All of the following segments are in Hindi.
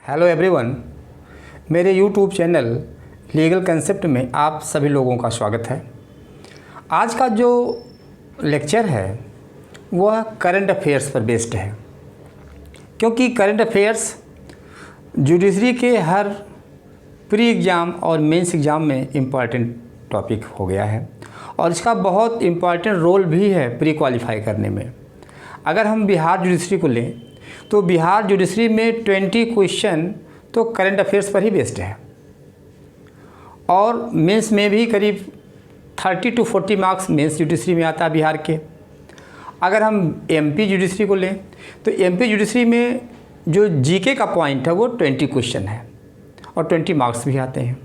हेलो एवरीवन, मेरे यूट्यूब चैनल लीगल कंसेप्ट में आप सभी लोगों का स्वागत है। आज का जो लेक्चर है वह करंट अफेयर्स पर बेस्ड है, क्योंकि करंट अफेयर्स जुडिशरी के हर प्री एग्ज़ाम और मेंस एग्ज़ाम में इम्पॉर्टेंट टॉपिक हो गया है और इसका बहुत इम्पॉर्टेंट रोल भी है प्री क्वालिफाई करने में। अगर हम बिहार जुडिशरी को लें तो बिहार जुडिशरी में 20 क्वेश्चन तो करंट अफेयर्स पर ही बेस्ड है और मेंस में भी करीब 30 to 40 मार्क्स मेंस जुडिशरी में आता है बिहार के। अगर हम एमपी जुडिशरी को लें तो एमपी जुडिशरी में जो जीके का पॉइंट है वो 20 क्वेश्चन है और 20 मार्क्स भी आते हैं।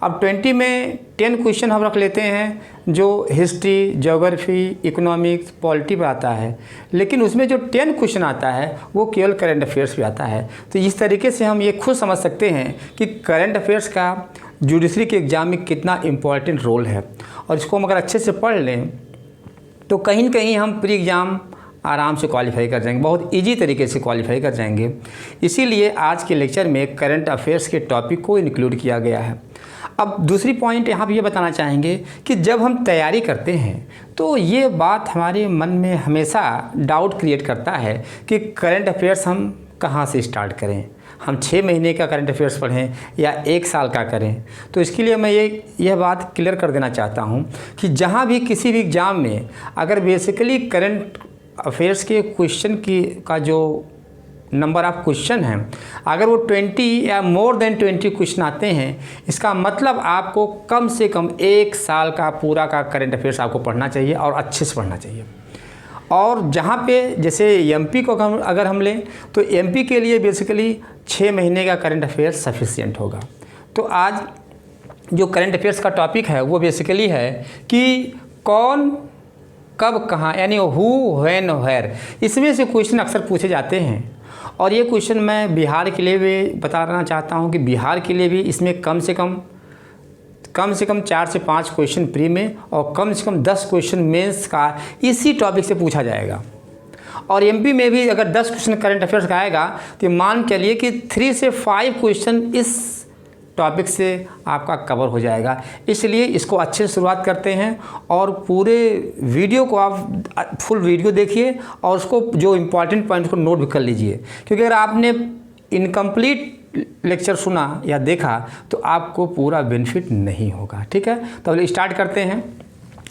अब 20 में 10 क्वेश्चन हम रख लेते हैं जो हिस्ट्री, ज्योग्राफी, इकोनॉमिक्स, पॉलिटी पर आता है, लेकिन उसमें जो 10 क्वेश्चन आता है वो केवल करंट अफेयर्स पे आता है। तो इस तरीके से हम ये खुद समझ सकते हैं कि करंट अफेयर्स का जुडिशरी के एग्ज़ाम में कितना इम्पोर्टेंट रोल है और इसको हम अगर अच्छे से पढ़ लें तो कहीं न कहीं हम प्री एग्ज़ाम आराम से क्वालिफाई कर जाएंगे, बहुत इजी तरीके से क्वालिफाई कर जाएंगे। इसीलिए आज के लेक्चर में करंट अफेयर्स के टॉपिक को इंक्लूड किया गया है। अब दूसरी पॉइंट यहाँ पे ये बताना चाहेंगे कि जब हम तैयारी करते हैं तो ये बात हमारे मन में हमेशा डाउट क्रिएट करता है कि करंट अफेयर्स हम कहाँ से स्टार्ट करें, हम 6 महीने का करंट अफेयर्स पढ़ें या 1 साल का करें। तो इसके लिए मैं यह बात क्लियर कर देना चाहता हूँ कि जहाँ भी किसी भी एग्ज़ाम में अगर बेसिकली करंट अफेयर्स के क्वेश्चन का जो नंबर ऑफ क्वेश्चन हैं अगर वो 20 या मोर देन 20 क्वेश्चन आते हैं, इसका मतलब आपको कम से कम 1 साल का पूरा का करंट अफेयर्स आपको पढ़ना चाहिए और अच्छे से पढ़ना चाहिए। और जहाँ पे जैसे एमपी को अगर हम लें तो एमपी के लिए बेसिकली 6 महीने का करंट अफेयर्स सफिशिएंट होगा। तो आज जो करंट अफेयर्स का टॉपिक है वो बेसिकली है कि कौन कब कहाँ, यानी हु व्हेन वेयर, इसमें से क्वेश्चन अक्सर पूछे जाते हैं। और ये क्वेश्चन मैं बिहार के लिए भी बताना चाहता हूँ कि बिहार के लिए भी इसमें कम से कम 4 से 5 क्वेश्चन प्री में और कम से कम 10 क्वेश्चन मेंस का इसी टॉपिक से पूछा जाएगा। और एमपी में भी अगर 10 क्वेश्चन करंट अफेयर्स का आएगा तो मान चलिए कि 3 से 5 क्वेश्चन इस टॉपिक से आपका कवर हो जाएगा। इसलिए इसको अच्छे से शुरुआत करते हैं और पूरे वीडियो को आप फुल वीडियो देखिए और उसको जो इम्पॉर्टेंट पॉइंट को नोट भी कर लीजिए, क्योंकि अगर आपने इनकम्प्लीट लेक्चर सुना या देखा तो आपको पूरा बेनिफिट नहीं होगा। ठीक है, तो अब स्टार्ट करते हैं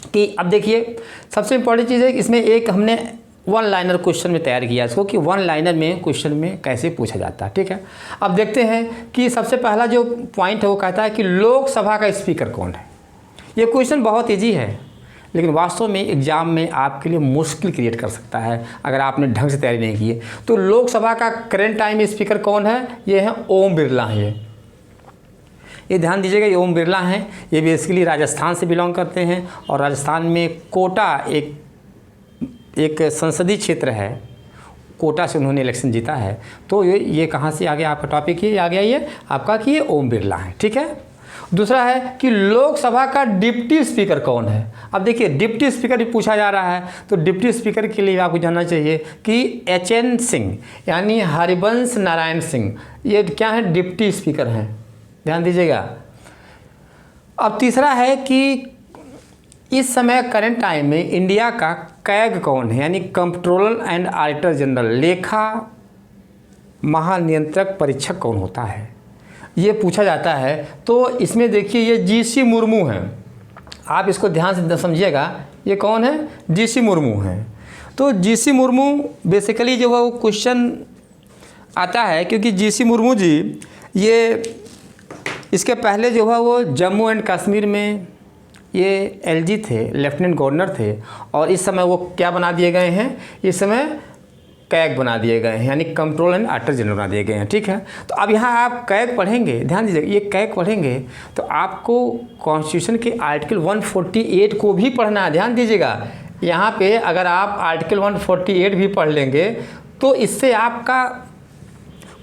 कि अब देखिए सबसे इम्पॉर्टेंट चीज़ है इसमें एक हमने 1 लाइनर क्वेश्चन में तैयार किया इसको कि 1 लाइनर में क्वेश्चन में कैसे पूछा जाता है। ठीक है, अब देखते हैं कि सबसे पहला जो पॉइंट है वो कहता है कि लोकसभा का स्पीकर कौन है। ये क्वेश्चन बहुत इजी है लेकिन वास्तव में एग्ज़ाम में आपके लिए मुश्किल क्रिएट कर सकता है अगर आपने ढंग से तैयारी नहीं की है। तो लोकसभा का करंट टाइम स्पीकर कौन है? ये है ओम बिरला है। ये ध्यान दीजिएगा, ये ओम बिरला हैं। ये बेसिकली राजस्थान से बिलोंग करते हैं और राजस्थान में कोटा एक संसदीय क्षेत्र है, कोटा से उन्होंने इलेक्शन जीता है। तो ये कहाँ से आ गया आपका टॉपिक, ये आ गया ये आपका कि ये ओम बिरला है। ठीक है, दूसरा है कि लोकसभा का डिप्टी स्पीकर कौन है। अब देखिए डिप्टी स्पीकर भी पूछा जा रहा है तो डिप्टी स्पीकर के लिए आपको जानना चाहिए कि HN सिंह यानी हरिवंश नारायण सिंह, ये क्या है, डिप्टी स्पीकर हैं, ध्यान दीजिएगा। अब तीसरा है कि इस समय करंट टाइम में इंडिया का कैग कौन है, यानी कंट्रोलर एंड ऑडिटर जनरल, लेखा महानियंत्रक परीक्षक कौन होता है, ये पूछा जाता है। तो इसमें देखिए ये GC मुर्मू हैं, आप इसको ध्यान से समझिएगा, ये कौन है, GC मुर्मू हैं। तो GC मुर्मू बेसिकली जो है वो क्वेश्चन आता है क्योंकि GC मुर्मू जी ये इसके पहले जो है वो जम्मू एंड कश्मीर में ये LG थे, लेफ्टिनेंट गवर्नर थे और इस समय वो क्या बना दिए गए हैं, इस समय कैग बना दिए गए हैं, यानी कंट्रोल एंड ऑडिटर जनरल बना दिए गए हैं। ठीक है, तो अब यहाँ आप कैग पढ़ेंगे, ध्यान दीजिए, ये कैग पढ़ेंगे तो आपको कॉन्स्टिट्यूशन के आर्टिकल 148 को भी पढ़ना है। ध्यान दीजिएगा, यहाँ पे अगर आप आर्टिकल 148 भी पढ़ लेंगे तो इससे आपका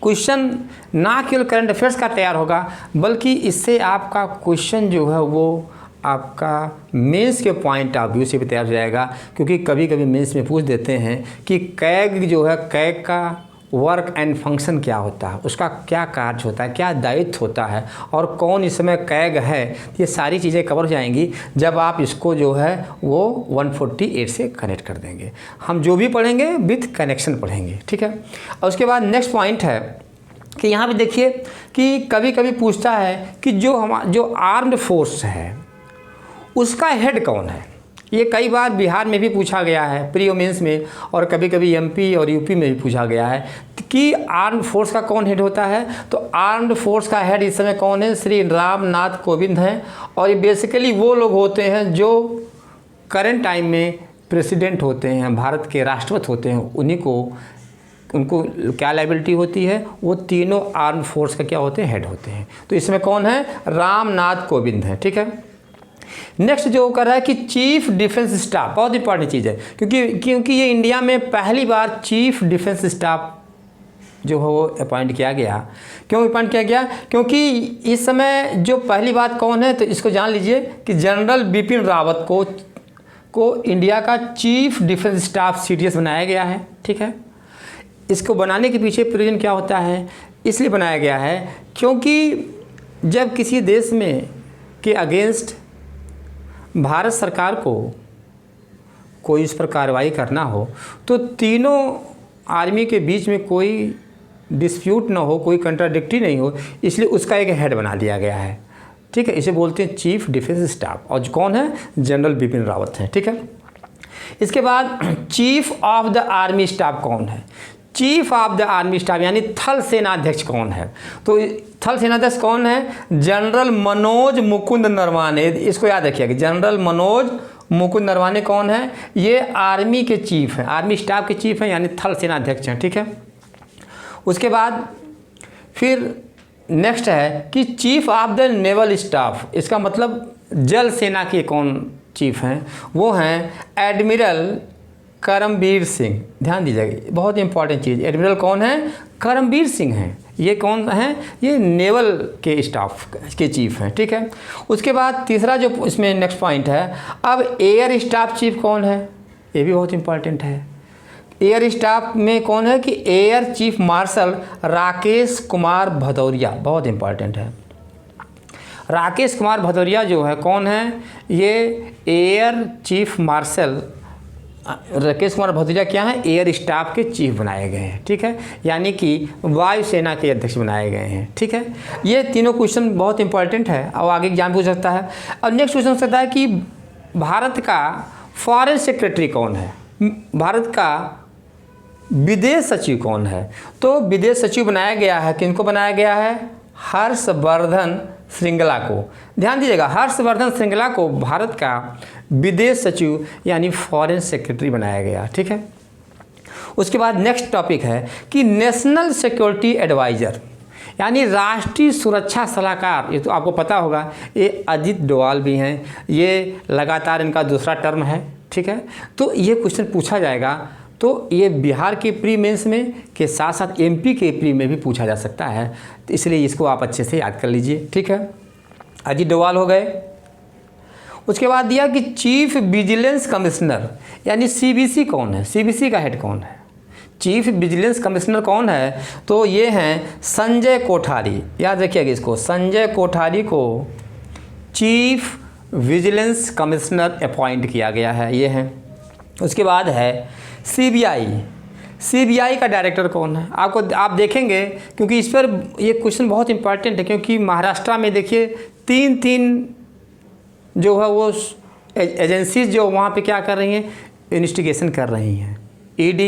क्वेश्चन ना केवल करंट अफेयर्स का तैयार होगा बल्कि इससे आपका क्वेश्चन जो है वो आपका मेंस के पॉइंट ऑफ व्यू से भी तैयार हो जाएगा। क्योंकि कभी कभी मेंस में पूछ देते हैं कि कैग जो है, कैग का वर्क एंड फंक्शन क्या होता है, उसका क्या कार्य होता है, क्या दायित्व होता है और कौन इसमें कैग है, ये सारी चीज़ें कवर हो जाएंगी जब आप इसको जो है वो 148 से कनेक्ट कर देंगे। हम जो भी पढ़ेंगे विथ कनेक्शन पढ़ेंगे, ठीक है। और उसके बाद नेक्स्ट पॉइंट है कि यहाँ पे देखिए कि कभी कभी पूछता है कि जो आर्म्ड फोर्स है उसका हेड कौन है। ये कई बार बिहार में भी पूछा गया है प्री मेंस में, और कभी कभी एमपी और यूपी में भी पूछा गया है कि आर्म्ड फोर्स का कौन हेड होता है। तो आर्म्ड फोर्स का हेड इस समय कौन है, श्री रामनाथ कोविंद हैं। और ये बेसिकली वो लोग होते हैं जो करंट टाइम में प्रेसिडेंट होते हैं, भारत के राष्ट्रपति होते हैं, उनको क्या लाइबिलिटी होती है, वो तीनों आर्म फोर्स का क्या होते हैं, हेड होते हैं। तो इसमें कौन है, रामनाथ कोविंद है, ठीक है। नेक्स्ट जो कर रहा है कि चीफ डिफेंस स्टाफ, बहुत इंपॉर्टेंट चीज़ है क्योंकि ये इंडिया में पहली बार चीफ डिफेंस स्टाफ जो है वो अपॉइंट किया गया। क्यों अपॉइंट किया गया, क्योंकि इस समय जो पहली बात कौन है, तो इसको जान लीजिए कि जनरल बिपिन रावत को इंडिया का चीफ डिफेंस स्टाफ CDS बनाया गया है, ठीक है। इसको बनाने के पीछे प्रीजन क्या होता है, इसलिए बनाया गया है क्योंकि जब किसी देश में के अगेंस्ट भारत सरकार को कोई इस पर कार्रवाई करना हो तो तीनों आर्मी के बीच में कोई डिस्प्यूट ना हो, कोई कंट्राडिक्टी नहीं हो, इसलिए उसका एक हेड बना दिया गया है, ठीक है। इसे बोलते हैं चीफ डिफेंस स्टाफ, और कौन है, जनरल बिपिन रावत हैं, ठीक है। इसके बाद chief of the army staff कौन है, chief of the army staff यानी थल सेनाध्यक्ष कौन है। तो थल सेनाध्यक्ष कौन है, जनरल मनोज मुकुंद नरवाने। इसको याद रखिएगा, जनरल मनोज मुकुंद नरवाने कौन है, ये आर्मी के चीफ हैं, आर्मी स्टाफ के चीफ हैं, यानी थल सेनाध्यक्ष हैं, ठीक है। उसके बाद फिर नेक्स्ट है कि chief of the naval staff, इसका मतलब जल सेना के कौन चीफ हैं, वो हैं एडमिरल करमबीर सिंह। ध्यान दीजिएगा, बहुत इंपॉर्टेंट चीज़, एडमिरल कौन है, करमबीर सिंह हैं। ये कौन हैं, ये नेवल के स्टाफ के चीफ हैं, ठीक है। उसके बाद तीसरा जो इसमें नेक्स्ट पॉइंट है, अब एयर स्टाफ चीफ कौन है, ये भी बहुत इंपॉर्टेंट है। एयर स्टाफ में कौन है कि air chief marshal Rakesh Kumar Bhadauria, बहुत इंपॉर्टेंट है। राकेश कुमार भदौरिया जो है कौन है, ये air chief marshal Rakesh Kumar Bhadauria क्या है, एयर स्टाफ के चीफ बनाए गए हैं, ठीक है, यानी कि वायुसेना के अध्यक्ष बनाए गए हैं, ठीक है। ये तीनों क्वेश्चन बहुत इंपॉर्टेंट है और आगे एग्जाम पूछ सकता है। अब नेक्स्ट क्वेश्चन हो सकता है कि भारत का फॉरेन सेक्रेटरी कौन है, भारत का विदेश सचिव कौन है। तो विदेश सचिव बनाया गया है, किनको बनाया गया है, हर्षवर्धन श्रृंगला को। ध्यान दीजिएगा, हर्षवर्धन श्रृंगला को भारत का विदेश सचिव यानी फॉरेन सेक्रेटरी बनाया गया, ठीक है। उसके बाद नेक्स्ट टॉपिक है कि नेशनल सिक्योरिटी एडवाइज़र यानी राष्ट्रीय सुरक्षा सलाहकार। ये तो आपको पता होगा, ये अजित डोवाल भी हैं, ये लगातार इनका दूसरा टर्म है, ठीक है। तो ये क्वेश्चन पूछा जाएगा, तो ये बिहार के प्री मेंस में के साथ साथ MP के प्री में भी पूछा जा सकता है, तो इसलिए इसको आप अच्छे से याद कर लीजिए, ठीक है। अजित डोवाल हो गए। उसके बाद दिया कि चीफ विजिलेंस कमिश्नर यानी CBC कौन है, CBC का हेड कौन है, चीफ विजिलेंस कमिश्नर कौन है, तो ये हैं संजय कोठारी। याद रखिएगा इसको, संजय कोठारी को चीफ विजिलेंस कमिश्नर अपॉइंट किया गया है, ये हैं। उसके बाद है CBI का डायरेक्टर कौन है, आप देखेंगे क्योंकि इस पर ये क्वेश्चन बहुत इंपॉर्टेंट है, क्योंकि महाराष्ट्र में देखिए तीन जो है वो एजेंसीज जो वहाँ पे क्या कर रही हैं, इन्वेस्टिगेशन कर रही हैं, ED,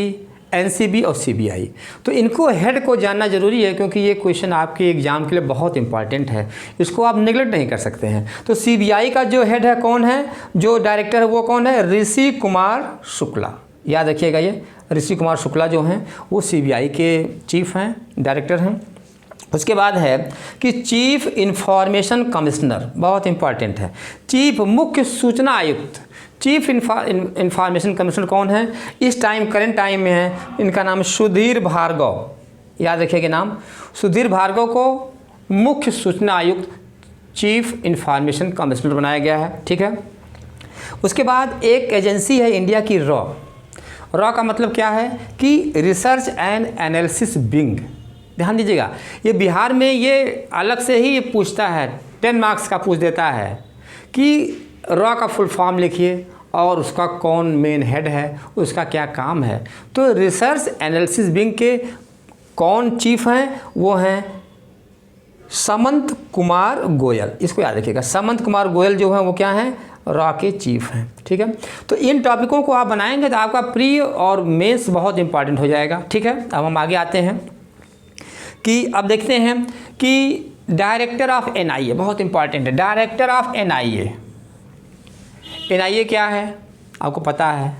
NCB और CBI। तो इनको हेड को जानना जरूरी है क्योंकि ये क्वेश्चन आपके एग्जाम के लिए बहुत इंपॉर्टेंट है, इसको आप नेगलेक्ट नहीं कर सकते हैं। तो CBI का जो हेड है कौन है, जो डायरेक्टर है वो कौन है, ऋषि कुमार शुक्ला। याद रखिएगा, ये ऋषि कुमार शुक्ला जो हैं वो CBI के चीफ हैं, डायरेक्टर हैं। उसके बाद है कि चीफ इंफॉर्मेशन कमिश्नर, बहुत इंपॉर्टेंट है, चीफ मुख्य सूचना आयुक्त। चीफ इंफॉर्मेशन कमिश्नर कौन है, इस टाइम करंट टाइम में है, इनका नाम सुधीर भार्गव। याद रखिएगा नाम, सुधीर भार्गव को मुख्य सूचना आयुक्त चीफ इंफॉर्मेशन कमिश्नर बनाया गया है, ठीक है। उसके बाद एक एजेंसी है इंडिया की रॉ का मतलब क्या है कि रिसर्च एंड एनालिसिस विंग। ध्यान दीजिएगा, ये बिहार में ये अलग से ही पूछता है, 10 मार्क्स का पूछ देता है कि रॉ का फुल फॉर्म लिखिए और उसका कौन मेन हेड है, उसका क्या काम है। तो रिसर्च एनालिसिस विंग के कौन चीफ हैं, वो हैं समंत कुमार गोयल। इसको याद रखिएगा, समंत कुमार गोयल जो है वो क्या हैं, रॉ के चीफ हैं। ठीक है, तो इन टॉपिकों को आप बनाएंगे तो आपका प्री और मेंस बहुत इंपॉर्टेंट हो जाएगा। ठीक है, अब हम आगे आते हैं कि अब देखते हैं कि डायरेक्टर ऑफ एनआईए बहुत इंपॉर्टेंट है। डायरेक्टर ऑफ एनआईए, एनआईए क्या है आपको पता है,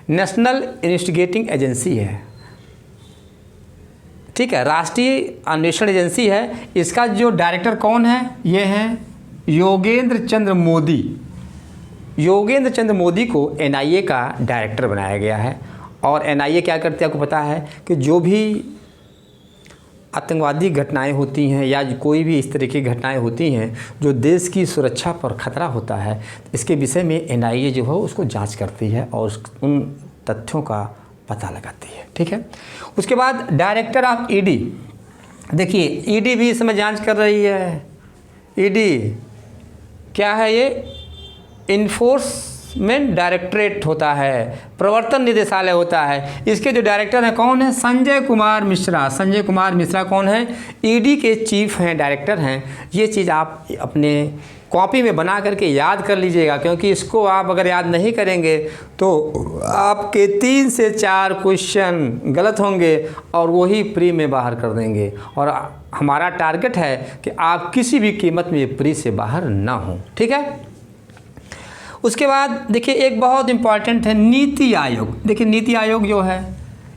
नेशनल इन्वेस्टिगेटिंग एजेंसी है। ठीक है, राष्ट्रीय अन्वेषण एजेंसी है। इसका जो डायरेक्टर कौन है, ये हैं योगेंद्र चंद्र मोदी। योगेंद्र चंद्र मोदी को एनआईए का डायरेक्टर बनाया गया है। और एनआईए क्या करते हैं आपको पता है कि जो भी आतंकवादी घटनाएं होती हैं या कोई भी इस तरह की घटनाएं होती हैं जो देश की सुरक्षा पर खतरा होता है, इसके विषय में एनआईए जो है उसको जांच करती है और उन तथ्यों का पता लगाती है। ठीक है, उसके बाद डायरेक्टर ऑफ ईडी, देखिए ईडी भी इसमें जांच कर रही है। ईडी क्या है, ये इन्फोर्समेंट डायरेक्टरेट होता है, प्रवर्तन निदेशालय होता है। इसके जो डायरेक्टर हैं कौन है, संजय कुमार मिश्रा। संजय कुमार मिश्रा कौन है, ईडी के चीफ हैं, डायरेक्टर हैं। ये चीज़ आप अपने कॉपी में बना करके याद कर लीजिएगा, क्योंकि इसको आप अगर याद नहीं करेंगे तो आपके 3 से 4 क्वेश्चन गलत होंगे और वही प्री में बाहर कर देंगे। और हमारा टारगेट है कि आप किसी भी कीमत में ये प्री से बाहर ना हो। ठीक है, उसके बाद देखिए एक बहुत इम्पॉर्टेंट है नीति आयोग। देखिए नीति आयोग जो है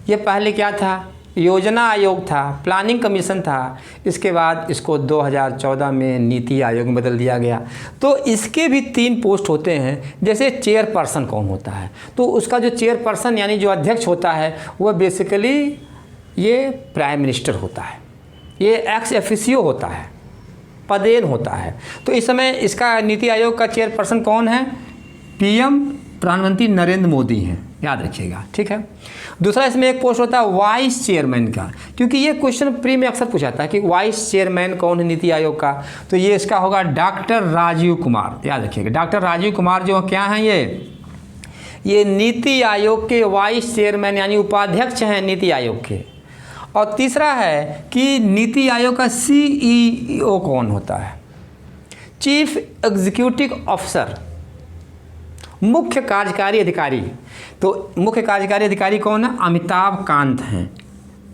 ये पहले क्या था, योजना आयोग था, प्लानिंग कमीशन था। इसके बाद इसको 2014 में नीति आयोग में बदल दिया गया। तो इसके भी 3 पोस्ट होते हैं। जैसे चेयरपर्सन कौन होता है, तो उसका जो चेयरपर्सन यानी जो अध्यक्ष होता है वह बेसिकली ये प्राइम मिनिस्टर होता है, ये एक्स ऑफिशियो होता है, पदेन होता है। तो इस समय इसका नीति आयोग का चेयरपर्सन कौन है, पीएम प्रधानमंत्री नरेंद्र मोदी हैं, याद रखिएगा। ठीक है, दूसरा इसमें एक पोस्ट होता है वाइस चेयरमैन का, क्योंकि ये क्वेश्चन प्री में अक्सर पूछा था कि वाइस चेयरमैन कौन है नीति आयोग का, तो ये इसका होगा डॉक्टर राजीव कुमार। याद रखिएगा, डॉक्टर राजीव कुमार जो क्या हैं, ये नीति आयोग के वाइस चेयरमैन यानी उपाध्यक्ष हैं नीति आयोग के। और तीसरा है कि नीति आयोग का सीईओ कौन होता है, चीफ एग्जीक्यूटिव ऑफिसर, मुख्य कार्यकारी अधिकारी। तो मुख्य कार्यकारी अधिकारी कौन है, अमिताभ कांत हैं।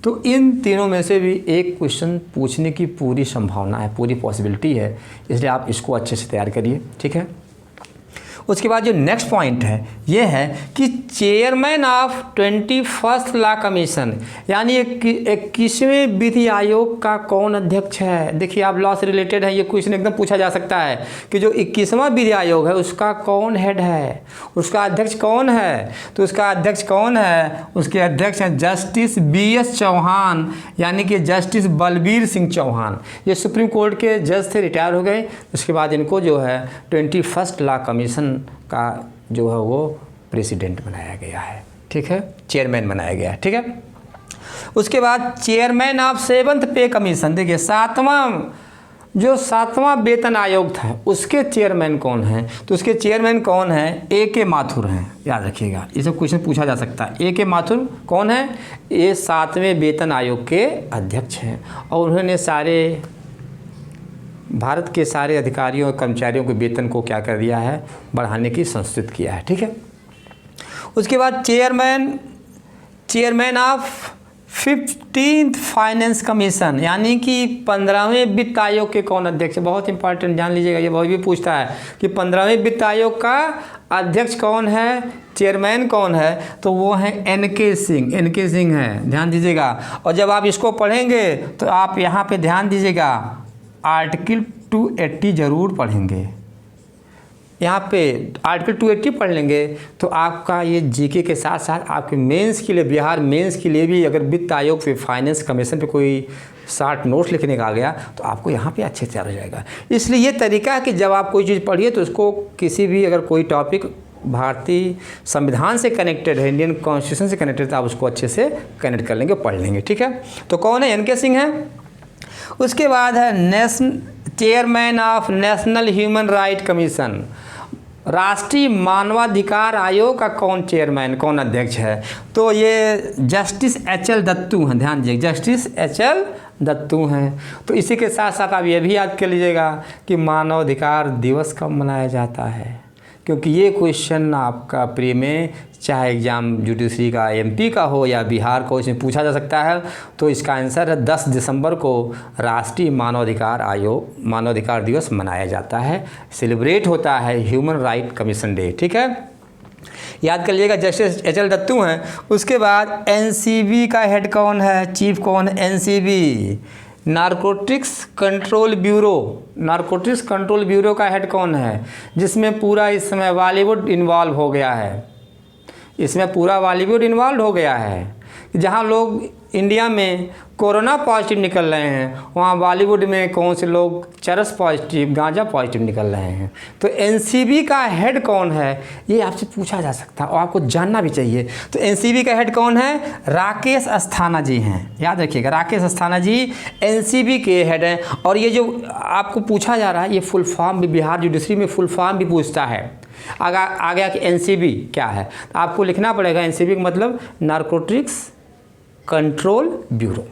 तो इन तीनों में से भी एक क्वेश्चन पूछने की पूरी संभावना है, पूरी पॉसिबिलिटी है, इसलिए आप इसको अच्छे से तैयार करिए। ठीक है, उसके बाद जो नेक्स्ट पॉइंट है ये है कि chairman of 21st law commission यानी 21वें विधि आयोग का कौन अध्यक्ष है। देखिए आप लॉ से रिलेटेड है, ये क्वेश्चन एकदम पूछा जा सकता है कि जो 21वां विधि आयोग है उसका कौन हेड है, उसका अध्यक्ष कौन है। तो उसका अध्यक्ष कौन है, उसके अध्यक्ष हैं जस्टिस BS चौहान यानी कि जस्टिस बलबीर सिंह चौहान। ये सुप्रीम कोर्ट के जज थे, रिटायर हो गए। उसके बाद इनको जो है 21st लॉ कमीशन का जो है वो प्रेसिडेंट बनाया गया है। ठीक है, चेयरमैन बनाया गया है। ठीक है, उसके बाद चेयरमैन ऑफ 7th पे कमीशन, देखिए 7वां वेतन आयोग था उसके चेयरमैन कौन हैं, तो उसके चेयरमैन कौन है, AK माथुर हैं। याद रखिएगा, ये सब क्वेश्चन पूछा जा सकता है। AK माथुर कौन है, ये 7वें वेतन आयोग के अध्यक्ष हैं और उन्होंने सारे भारत के सारे अधिकारियों और कर्मचारियों के वेतन को क्या कर दिया है, बढ़ाने की संस्कृत किया है। ठीक है, उसके बाद chairman of 15th finance commission यानी कि 15वें वित्त आयोग के कौन अध्यक्ष, बहुत इंपॉर्टेंट जान लीजिएगा, ये बहुत भी पूछता है कि 15वें वित्त आयोग का अध्यक्ष कौन है, चेयरमैन कौन है, तो वो हैं NK सिंह हैं, ध्यान दीजिएगा। और जब आप इसको पढ़ेंगे तो आप यहाँ पे ध्यान दीजिएगा, आर्टिकल 280 जरूर पढ़ेंगे। यहाँ पे आर्टिकल 280 पढ़ लेंगे तो आपका ये जीके के साथ साथ आपके मेंस के लिए, बिहार मेंस के लिए भी अगर वित्त आयोग पे फाइनेंस कमीशन पे कोई शार्ट नोट्स लिखने का आ गया तो आपको यहाँ पे अच्छे से तैयार हो जाएगा। इसलिए ये तरीका है कि जब आप कोई चीज़ पढ़िए तो उसको किसी भी अगर कोई टॉपिक भारतीय संविधान से कनेक्टेड है, इंडियन कॉन्स्टिट्यूशन से कनेक्टेड, तो आप उसको अच्छे से कनेक्ट कर लेंगे, पढ़ लेंगे। ठीक है, तो कौन है? एन के सिंह है। उसके बाद है chairman of national human right commission, राष्ट्रीय मानवाधिकार आयोग का कौन चेयरमैन, कौन अध्यक्ष है? तो ये जस्टिस एच.एल. दत्तू हैं। ध्यान दीजिए, जस्टिस एच.एल. दत्तू हैं। तो इसी के साथ साथ आप ये भी याद कर लीजिएगा कि मानवाधिकार दिवस कब मनाया जाता है, क्योंकि ये क्वेश्चन आपका प्री में चाहे एग्ज़ाम जुडिशरी का एमपी का हो या बिहार को, इसमें पूछा जा सकता है। तो इसका आंसर है 10 दिसंबर को राष्ट्रीय मानवाधिकार दिवस मनाया जाता है, सेलिब्रेट होता है, ह्यूमन राइट कमीशन डे। ठीक है, याद कर लीजिएगा, जस्टिस एच.एल. दत्तू हैं। उसके बाद एनसीबी का हेड कौन है, चीफ कौन है? NCB narcotics control bureau, narcotics control bureau का हेड कौन है, जिसमें पूरा इस समय बॉलीवुड इन्वॉल्व हो गया है। इसमें पूरा बॉलीवुड इन्वॉल्व हो गया है। जहाँ लोग इंडिया में कोरोना पॉजिटिव निकल रहे हैं, वहाँ बॉलीवुड में कौन से लोग चरस पॉजिटिव, गांजा पॉजिटिव निकल रहे हैं। तो एनसीबी का हेड कौन है, ये आपसे पूछा जा सकता है और आपको जानना भी चाहिए। तो एनसीबी का हेड कौन है? राकेश अस्थाना जी हैं। याद रखिएगा, राकेश अस्थाना जी एनसीबी के हेड हैं। और ये जो आपको पूछा जा रहा है, ये फुल फॉर्म भी बिहार जुडिशरी में फुल फॉर्म भी पूछता है। आ गया कि एनसीबी क्या है, तो आपको लिखना पड़ेगा एनसीबी का मतलब नारकोटिक्स कंट्रोल ब्यूरो।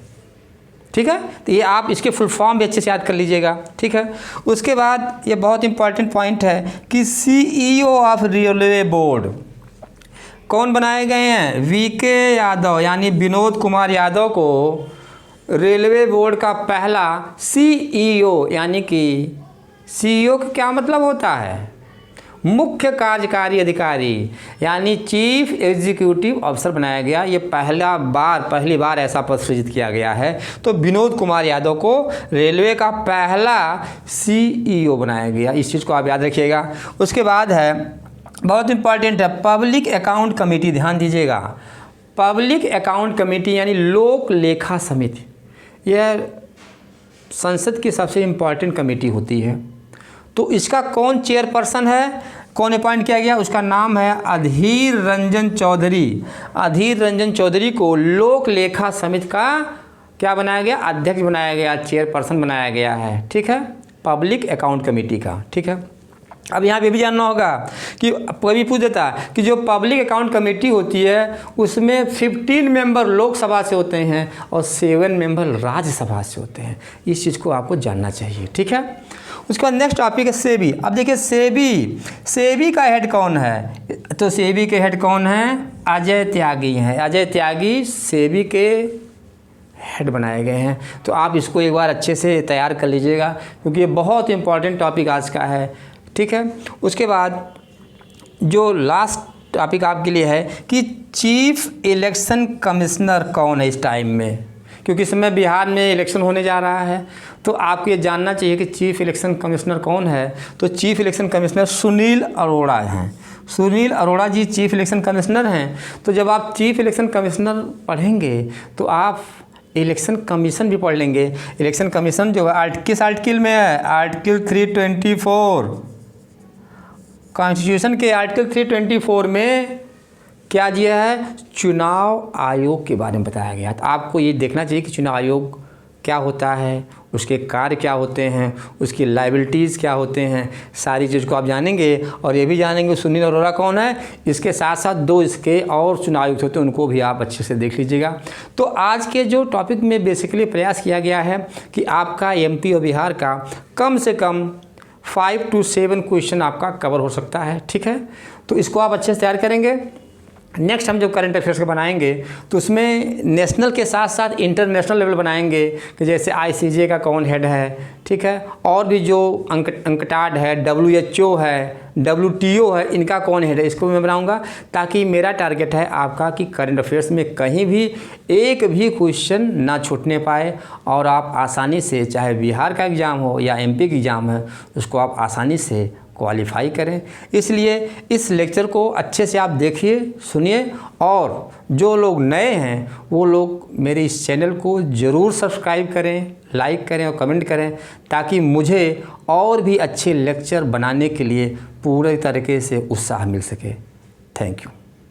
ठीक है, तो ये आप इसके फुल फॉर्म भी अच्छे से याद कर लीजिएगा। ठीक है, उसके बाद ये बहुत इंपॉर्टेंट पॉइंट है कि सीईओ ऑफ रेलवे बोर्ड कौन बनाए गए हैं? वीके यादव, यानी विनोद कुमार यादव को रेलवे बोर्ड का पहला सीईओ, यानी कि सीईओ का क्या मतलब होता है? मुख्य कार्यकारी अधिकारी, यानी चीफ एग्जीक्यूटिव ऑफिसर बनाया गया। ये पहली बार ऐसा पद सृजित किया गया है। तो विनोद कुमार यादव को रेलवे का पहला सीईओ बनाया गया, इस चीज़ को आप याद रखिएगा। उसके बाद है बहुत इंपॉर्टेंट है पब्लिक अकाउंट कमेटी। ध्यान दीजिएगा, पब्लिक अकाउंट कमेटी यानी लोक लेखा समिति, यह संसद की सबसे इम्पॉर्टेंट कमेटी होती है। तो इसका कौन चेयरपर्सन है, कौन अपॉइंट किया गया? उसका नाम है अधीर रंजन चौधरी। अधीर रंजन चौधरी को लोक लेखा समिति का क्या बनाया गया? अध्यक्ष बनाया गया, चेयरपर्सन बनाया गया है। ठीक है, पब्लिक अकाउंट कमेटी का। ठीक है, अब यहाँ पे भी जानना होगा कि कभी पूछ देता है कि जो पब्लिक अकाउंट कमेटी होती है उसमें 15 मेंबर लोकसभा से होते हैं और 7 मेंबर राज्यसभा से होते हैं। इस चीज़ को आपको जानना चाहिए। ठीक है, उसके बाद नेक्स्ट टॉपिक है सेबी। अब देखिए सेबी का हेड कौन है? तो सेबी के हेड कौन है? अजय त्यागी हैं। अजय त्यागी सेबी के हेड बनाए गए हैं। तो आप इसको एक बार अच्छे से तैयार कर लीजिएगा, क्योंकि ये बहुत इंपॉर्टेंट टॉपिक आज का है। ठीक है, उसके बाद जो लास्ट टॉपिक आपके लिए है कि चीफ इलेक्शन कमिश्नर कौन है इस टाइम में, क्योंकि इस समय बिहार में इलेक्शन होने जा रहा है। तो आपको ये जानना चाहिए कि चीफ इलेक्शन कमिश्नर कौन है। तो chief election commissioner Sunil Arora हैं। सुनील अरोड़ा जी चीफ इलेक्शन कमिश्नर हैं। तो जब आप चीफ इलेक्शन कमिश्नर पढ़ेंगे तो आप इलेक्शन कमीशन भी पढ़ लेंगे। इलेक्शन कमीशन जो है किस आर्टिकल में है? आर्टिकल 324 कॉन्स्टिट्यूशन के आर्टिकल 324 में क्या दिया है? चुनाव आयोग के बारे में बताया गया। तो आपको ये देखना चाहिए कि चुनाव आयोग क्या होता है, उसके कार्य क्या होते हैं, उसकी लायबिलिटीज़ क्या होते हैं, सारी चीज़ को आप जानेंगे। और ये भी जानेंगे सुनील अरोड़ा कौन है। इसके साथ साथ 2 इसके और चुनाव आयुक्त होते हैं, उनको भी आप अच्छे से देख लीजिएगा। तो आज के जो टॉपिक में बेसिकली प्रयास किया गया है कि आपका एमपी और बिहार का कम से कम 5 to 7 क्वेश्चन आपका कवर हो सकता है। ठीक है, तो इसको आप अच्छे से तैयार करेंगे। नेक्स्ट हम जब करंट अफेयर्स के बनाएंगे तो उसमें नेशनल के साथ साथ इंटरनेशनल लेवल बनाएंगे कि जैसे आईसीजे का कौन हेड है। ठीक है, और भी जो अंकटाड है, WHO है, WTO है, इनका कौन हेड है, इसको भी मैं बनाऊंगा। ताकि मेरा टारगेट है आपका कि करंट अफेयर्स में कहीं भी एक भी क्वेश्चन ना छूटने पाए और आप आसानी से, चाहे बिहार का एग्ज़ाम हो या MP का एग्ज़ाम है, उसको आप आसानी से क्वालिफाई करें। इसलिए इस लेक्चर को अच्छे से आप देखिए, सुनिए, और जो लोग नए हैं वो लोग मेरे इस चैनल को ज़रूर सब्सक्राइब करें, लाइक करें और कमेंट करें, ताकि मुझे और भी अच्छे लेक्चर बनाने के लिए पूरे तरीके से उत्साह मिल सके। Thank you.